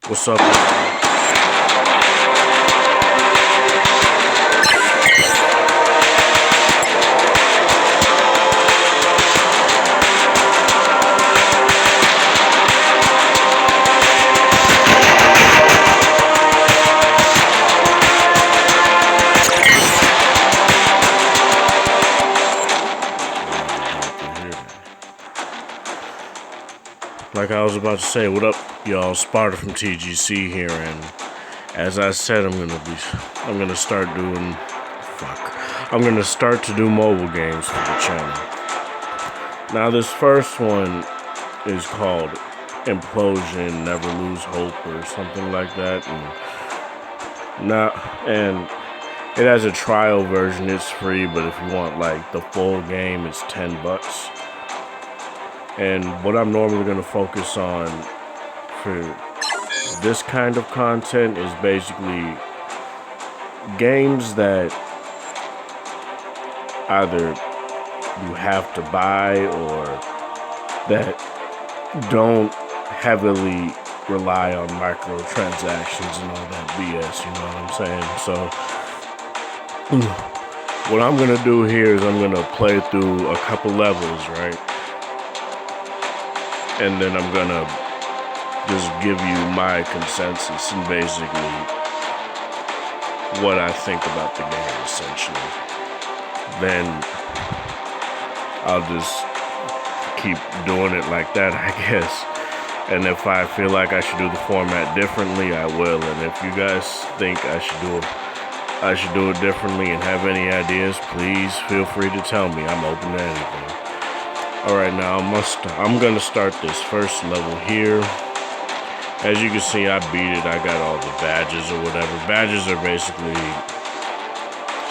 What's up, man? Like I was about to say, what up, y'all? Sparta from T.G.C. here, and as I said, I'm gonna start to do mobile games for the channel. Now, this first one is called Implosion, Never Lose Hope, or something like that, and it has a trial version. It's free, but if you want like the full game, it's $10. And what I'm normally going to focus on for this kind of content is basically games that either you have to buy or that don't heavily rely on microtransactions and all that BS, you know what I'm saying? So what I'm going to do here is I'm going to play through a couple levels, right? And then I'm gonna just give you my consensus and basically what I think about the game, essentially. Then I'll just keep doing it like that, I guess. And if I feel like I should do the format differently, I will. And if you guys think I should do it differently and have any ideas, please feel free to tell me. I'm open to anything. Alright, now I'm gonna start this first level here. As you can see, I beat it. I got all the badges or whatever. Badges are basically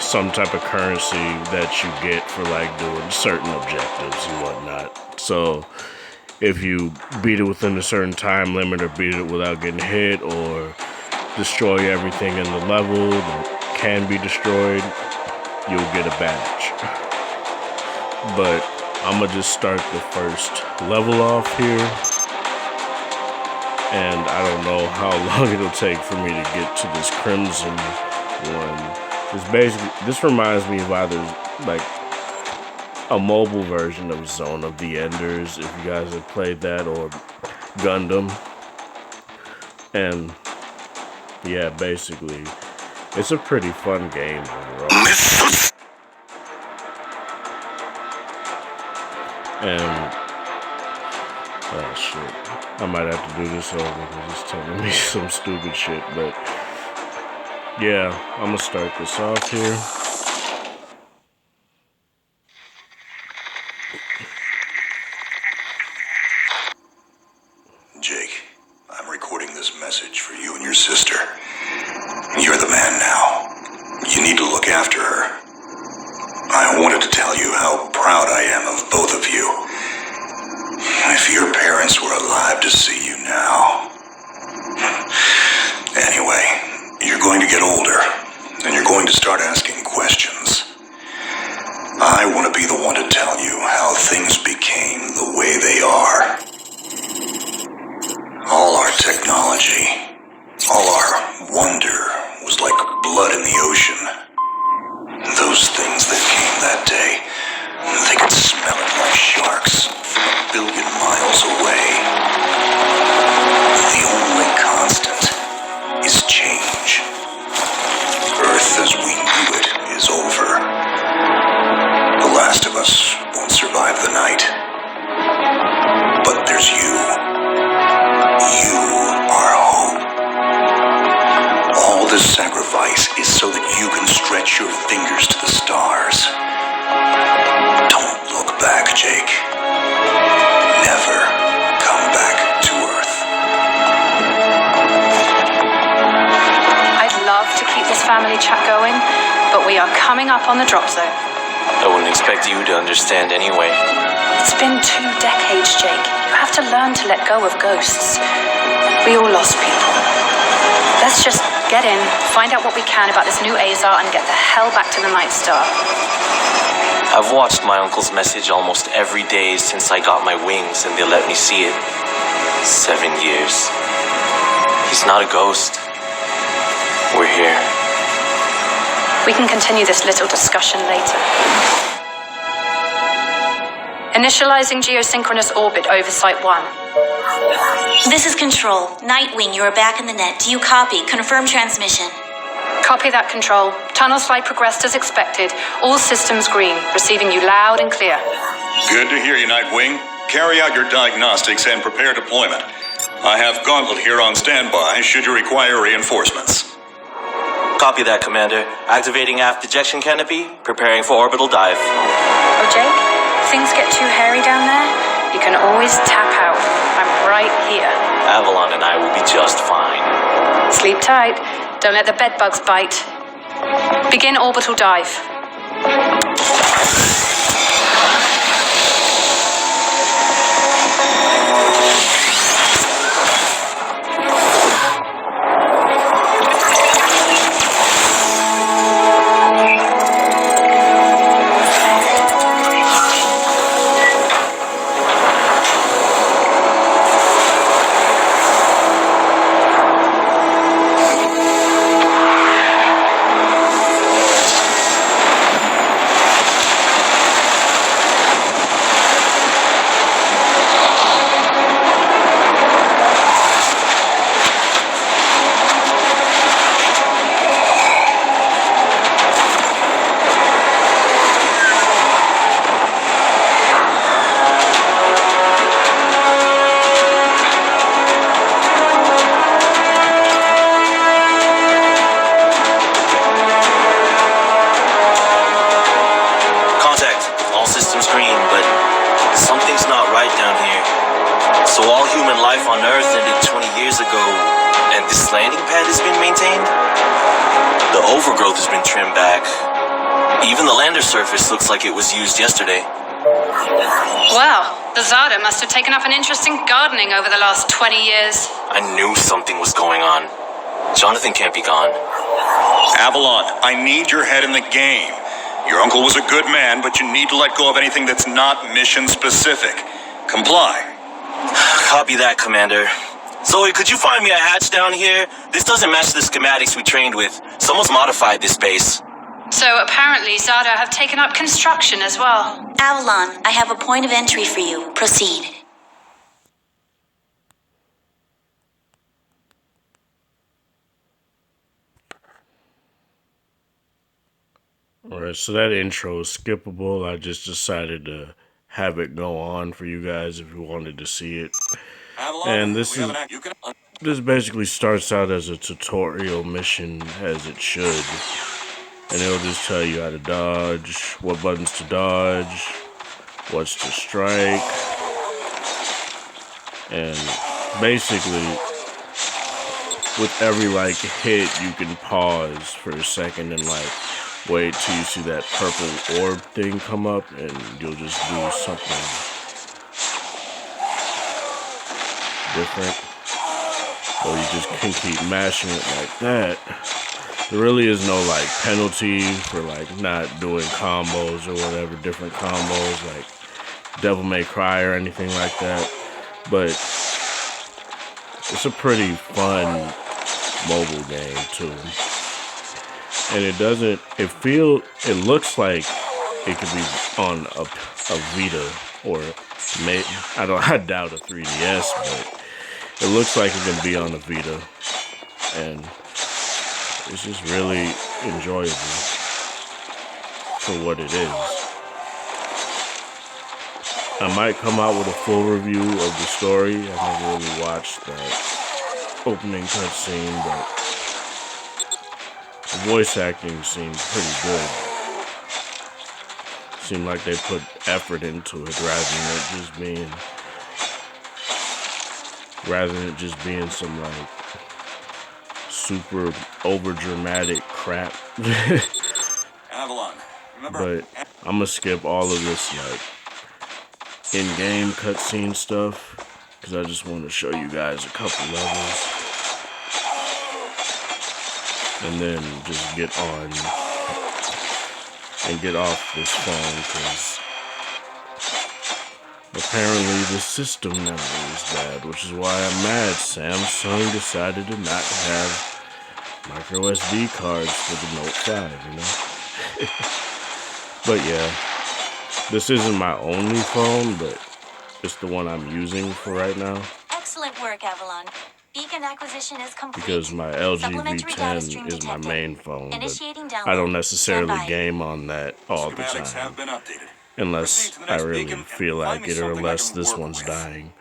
some type of currency that you get for like doing certain objectives and whatnot. So if you beat it within a certain time limit or beat it without getting hit or destroy everything in the level that can be destroyed, you'll get a badge. But I'm gonna just start the first level off here, and I don't know how long it'll take for me to get to this crimson one. This reminds me of either like a mobile version of Zone of the Enders, if you guys have played that, or Gundam. And yeah, basically, it's a pretty fun game overall. And oh shit, I might have to do this over because it's telling me some stupid shit. But yeah, I'm gonna start this off here. Jake, I'm recording this message for you and your sister. You're the man now. You need to look after her. I wanted to tell you how proud I am of both of you. If your parents were alive to see you now. Anyway, you're going to get older, and you're going to start asking questions. I want to be the one to tell you how things became the way they are. All our technology, all our wonder was like blood in the ocean. Those things that came that day, they could smell it like sharks from a billion miles away. The only constant is change. Earth as we knew it is over. The last of us won't survive the night. But there's you. You are hope. All this sacrifice is so that you can stretch your fingers to the stars. Don't look back, Jake. Never come back to Earth. I'd love to keep this family chat going, but we are coming up on the drop zone. I wouldn't expect you to understand anyway. It's been 2 decades, Jake. You have to learn to let go of ghosts. We all lost people. Let's just get in, find out what we can about this new Azar, and get the hell back to the Night Star. I've watched my uncle's message almost every day since I got my wings and they let me see it. 7 years. He He's not a ghost. We're here. We can continue this little discussion later. Initializing geosynchronous orbit over Site 1. This is Control. Nightwing, you are back in the net. Do you copy? Confirm transmission. Copy that, Control. Tunnel slide progressed as expected. All systems green. Receiving you loud and clear. Good to hear you, Nightwing. Carry out your diagnostics and prepare deployment. I have Gauntlet here on standby should you require reinforcements. Copy that, Commander. Activating aft ejection canopy, preparing for orbital dive. Oh, Jake, if things get too hairy down there, you can always tap out. I'm right here. Avalon and I will be just fine. Sleep tight. Don't let the bedbugs bite. Begin orbital dive. Overgrowth has been trimmed back. Even the lander surface looks like it was used yesterday. Wow, the Zada must have taken up an interest in gardening over the last 20 years. I knew something was going on. Jonathan can't be gone. Avalon, I need your head in the game. Your uncle was a good man, but you need to let go of anything that's not mission-specific. Comply. Copy that, Commander. Zoe, could you find me a hatch down here? This doesn't match the schematics we trained with. Someone's modified this base. So apparently Zada have taken up construction as well. Avalon, I have a point of entry for you. Proceed. Alright, so that intro is skippable. I just decided to have it go on for you guys if you wanted to see it. And this basically starts out as a tutorial mission, as it should. And it'll just tell you how to dodge, what buttons to dodge, what's to strike. And basically, with every hit, you can pause for a second and wait till you see that purple orb thing come up, and you'll just do something different, or you just can keep mashing it like that. There really is no penalty for not doing combos or whatever, different combos like Devil May Cry or anything like that. But it's a pretty fun mobile game too, and it looks like it could be on a Vita, or I doubt a 3DS, but it looks like it can be on a Vita, and it's just really enjoyable for what it is. I might come out with a full review of the story. I never really watched that opening cutscene, but the voice acting seemed pretty good. Seemed like they put effort into it rather than it just being some super over dramatic crap. Avalon, remember? But I'm gonna skip all of this in-game cutscene stuff because I just want to show you guys a couple levels and then just get on and get off this phone, because apparently the system memory is bad, which is why I'm mad. Samsung decided to not have micro SD cards for the Note 5, you know? But yeah, this isn't my only phone, but it's the one I'm using for right now. Excellent work, Avalon. Beacon acquisition is complete. Because my LG Supplementary data V10 stream is my detected. main phone, but Initiating download. I don't necessarily Stand by. game on that all the Schematics time. have been updated. Unless Proceed to the I next really beacon and feel find like me it, or something I unless can this work one's with. dying.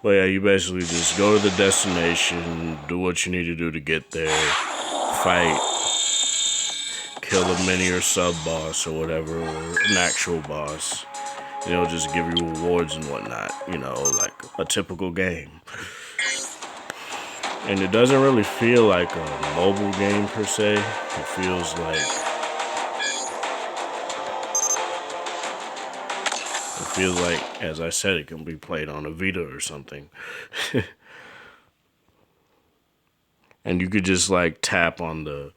But yeah, you basically just go to the destination, do what you need to do to get there, fight, kill a mini or sub boss or whatever, or an actual boss. And it'll just give you rewards and whatnot, you know, like a typical game. And it doesn't really feel like a mobile game per se. It feels like as I said, it can be played on a Vita or something. And you could just like tap on the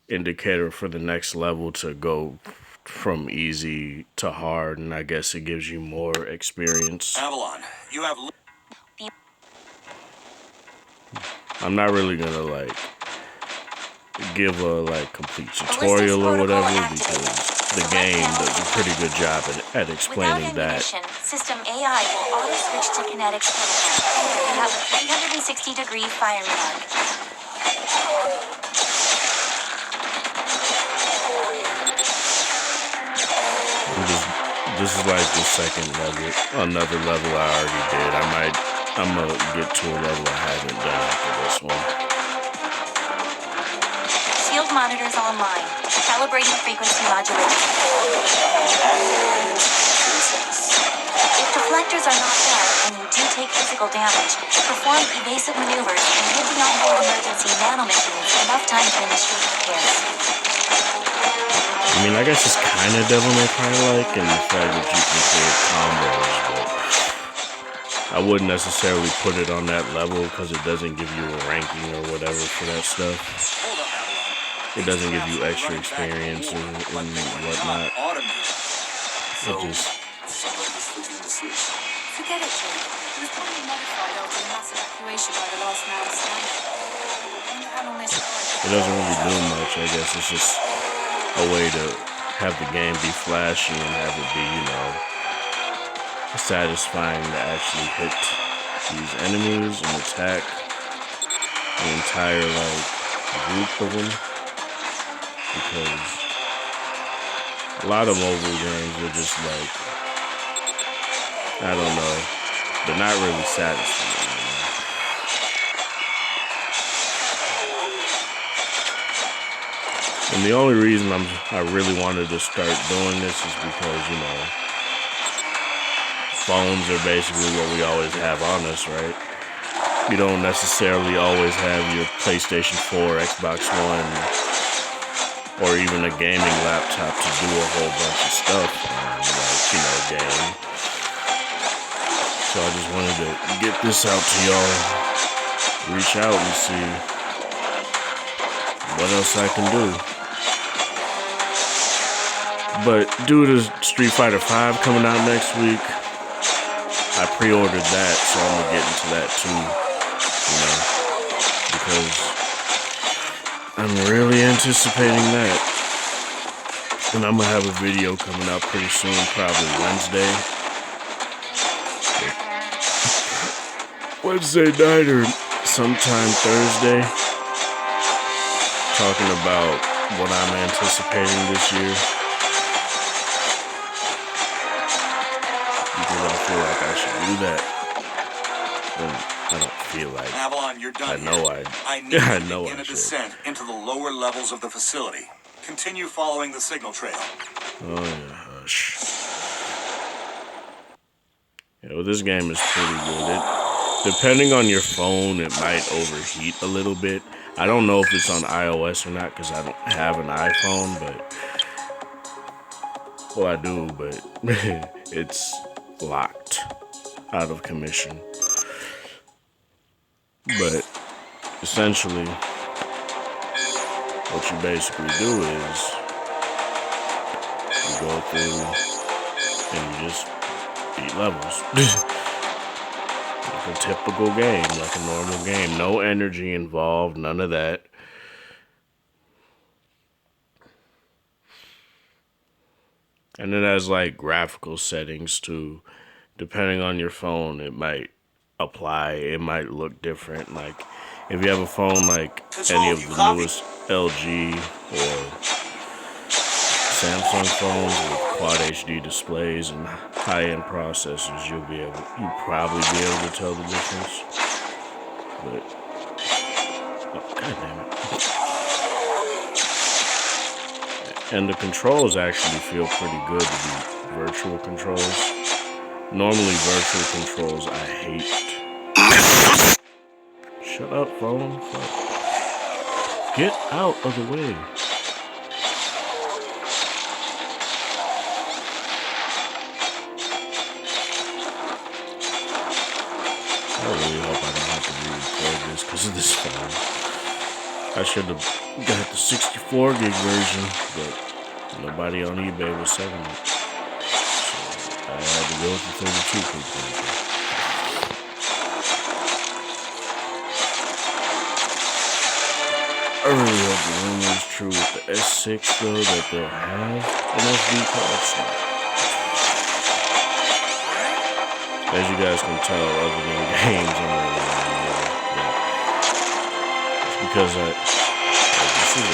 indicator for the next level to go from easy to hard, and I guess it gives you more experience. Avalon, you have... I'm not really gonna like give a like complete tutorial or whatever, because the game does a pretty good job at explaining that. System AI will auto-switch to kinetic protocol. You have a 360-degree firing arc. This is like the second level, another level I already did. I'm gonna get to a level I haven't done after this one. Shield monitors online. Calibrating frequency modulation. If deflectors are not dead and you do take physical damage, perform evasive maneuvers and hit the onboard emergency nanomachines enough time to initiate repairs. I mean, I guess it's kind of Devil May Cry-like in the fact that you can create combos, but I wouldn't necessarily put it on that level because it doesn't give you a ranking or whatever for that stuff. It doesn't give you extra experience and whatnot. It just... Forget it, Jake. He was probably modified after the mass evacuation by the last man standing. I wonder how long they survived. It doesn't really do much, I guess. It's just a way to have the game be flashy and have it be, you know, satisfying to actually hit these enemies and attack the entire, like, group of them. Because a lot of mobile games are just like, I don't know, they're not really satisfying. And the only reason I really wanted to start doing this is because, you know, phones are basically what we always have on us, right? You don't necessarily always have your PlayStation 4, Xbox One, or even a gaming laptop to do a whole bunch of stuff, like, you know, game. So I just wanted to get this out to y'all, reach out and see what else I can do. But due to Street Fighter V coming out next week, I pre-ordered that, so I'm gonna get into that too, you know, because I'm really anticipating that. And I'm gonna have a video coming out pretty soon, probably Wednesday night or sometime Thursday, talking about what I'm anticipating this year. Because I feel like I should do that. And I don't feel like. Avalon, you're done. I know here. I need I to know begin I a should. descent into the lower levels of the facility. Continue following the signal trail. Oh yeah, hush. Yeah, well, this game is pretty good. Depending on your phone, it might overheat a little bit. I don't know if it's on iOS or not because I don't have an iPhone, but... Well, I do, but it's locked out of commission. But essentially, what you basically do is you go through and you just beat levels. Like a typical game, like a normal game. No energy involved, none of that. And it has like graphical settings too. Depending on your phone, it might apply. It might look different. Like if you have a phone like any of the newest LG or Samsung phones with Quad HD displays and high-end processors, you'll probably be able to tell the difference. But oh, god damn it. And the controls actually feel pretty good to be virtual controls. Normally virtual controls I hate. Shut up, phone. Fuck. Get out of the way. I really hope I don't have to re-record this because of this phone. I should have got the 64 gig version, but nobody on eBay was selling it. So I had to go with the 32 gig version. I really hope the rumor is true with the S6 though, that they'll have an SD card slot. As you guys can tell, other than games, I'm really it's because this is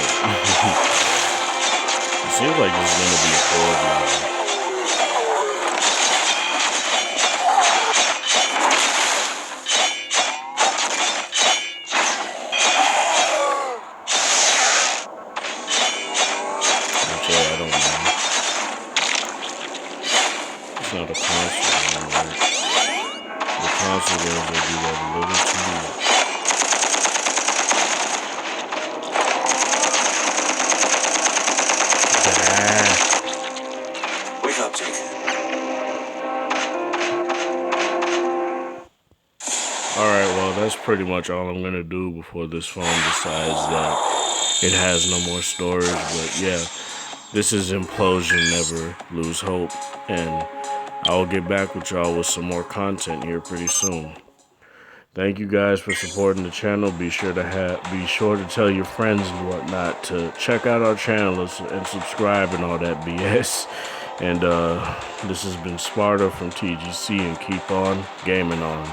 it seems like this is gonna be a horrible movie. Actually, I don't know. It's not a console anymore. The console games, they do that a little too much. Wake up, Jake. Alright, well, that's pretty much all I'm gonna do before this phone decides that it has no more storage. But yeah, this is Implosion, never lose hope. And I'll get back with y'all with some more content here pretty soon. Thank you guys for supporting the channel. Be sure to tell your friends and whatnot to check out our channel and subscribe and all that BS. And this has been Sparta from T.G.C. and keep on gaming on.